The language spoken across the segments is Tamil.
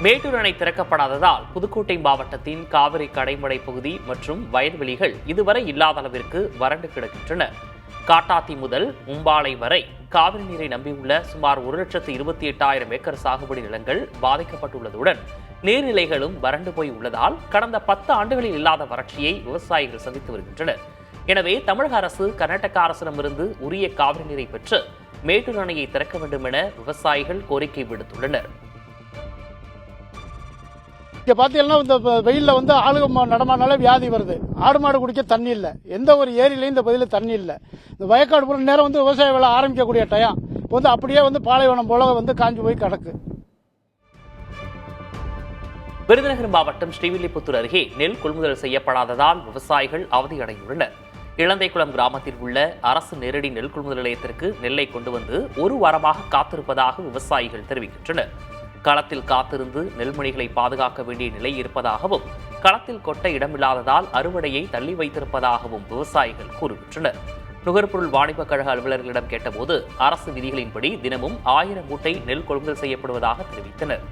மேட்டூர் அணை திறக்கப்படாததால் புதுக்கோட்டை மாவட்டத்தின் காவிரி கடைமடை பகுதி மற்றும் வயல்வெளிகள் இதுவரை இல்லாத அளவிற்கு வறண்டு கிடக்கின்றன. காட்டாத்தி முதல் உம்பாலை வரை காவிரி நீரை நம்பியுள்ள சுமார் 1,28,000 ஏக்கர் சாகுபடி நிலங்கள் பாதிக்கப்பட்டுள்ளதுடன் நீர்நிலைகளும் வறண்டு போய் உள்ளதால் கடந்த 10 ஆண்டுகளில் இல்லாத வறட்சியை விவசாயிகள் சந்தித்து வருகின்றனர். எனவே தமிழக அரசு கர்நாடக அரசிடமிருந்து உரிய காவிரி நீரை பெற்று மேட்டூர் அணையை திறக்க வேண்டும் என விவசாயிகள் கோரிக்கை விடுத்துள்ளனர். இங்கே பார்த்தீங்கன்னா இந்த வெயிலில் ஆளுக நடமாடினாலே வியாதி வருது. ஆடு மாடு குடிக்க தண்ணி இல்லை. எந்த ஒரு ஏரியிலையும் இந்த பகுதியில் தண்ணி இல்லை. இந்த வயக்காடு பூரா நேரம் விவசாய வேலை ஆரம்பிக்கக்கூடிய டயம் இப்போ அப்படியே பாலைவனம் போல காஞ்சி போய் கிடக்கு. விருதுநகர் மாவட்டம் ஸ்ரீவில்லிபுத்தூர் அருகே நெல் கொள்முதல் செய்யப்படாததால் விவசாயிகள் அவதியடைந்துள்ளனர். இளந்தைக்குளம் கிராமத்தில் உள்ள அரசு நேரடி நெல் கொள்முதல் நிலையத்திற்கு நெல்லை கொண்டு வந்து ஒரு வாரமாக காத்திருப்பதாக விவசாயிகள் தெரிவிக்கின்றனர். களத்தில் காத்திருந்து நெல்மணிகளை பாதுகாக்க வேண்டிய நிலை இருப்பதாகவும் களத்தில் கொட்ட இடமில்லாததால் அறுவடையை தள்ளி வைத்திருப்பதாகவும் விவசாயிகள் கூறுகின்றனர். நுகர்பொருள் வாணிபக் கழக அலுவலர்களிடம் கேட்டபோது அரசு விதிகளின்படி தினமும் 1000 மூட்டை நெல் கொள்முதல் செய்யப்படுவதாக தெரிவித்தனர்.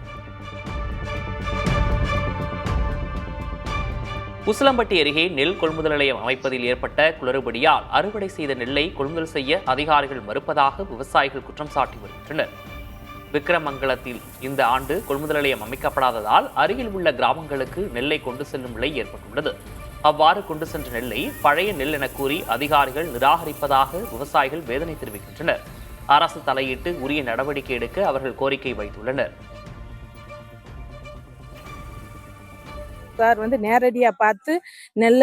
உசிலம்பட்டி அருகே நெல் கொள்முதல் நிலையம் அமைப்பதில் ஏற்பட்ட குளறுபடியால் அறுவடை செய்த நெல்லை கொள்முதல் செய்ய அதிகாரிகள் மறுப்பதாக விவசாயிகள் குற்றம் சாட்டி வருகின்றனர். விக்கிரமங்கலத்தில் இந்த ஆண்டு கொள்முதல் நிலையம் அமைக்கப்படாததால் அருகில் உள்ள கிராமங்களுக்கு நெல்லை கொண்டு செல்லும் நிலை ஏற்பட்டுள்ளது. அவ்வாறு கொண்டு சென்ற நெல்லை பழைய நெல் என கூறி அதிகாரிகள் நிராகரிப்பதாக விவசாயிகள் வேதனை தெரிவிக்கின்றனர். அரசு தலையிட்டு உரிய நடவடிக்கை எடுக்க அவர்கள் கோரிக்கை வைத்துள்ளனர். சார் நேரடியாக பார்த்து நெல்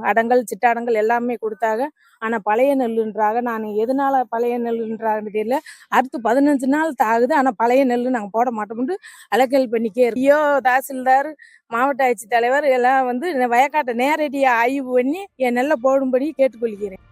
அடங்கல் சிட்டாடங்கள் எல்லாமே கொடுத்தாங்க. ஆனால் பழைய நெல்லுன்றாங்க. நான் எதனால பழைய நெல்லுன்றாங்கன்னு தெரியல. அடுத்து 15 நாள் ஆகுது. ஆனால் பழைய நெல் நாங்கள் போட மாட்டோம்னு அலக்கல் பண்ணிக்கே ஐயோ தாசில்தார் மாவட்ட ஆட்சித் தலைவர் எல்லாம் வயக்காட்டை நேரடியாக ஆய்வு பண்ணி என் நெல்லை போடும்படி கேட்டுக்கொள்கிறேன்.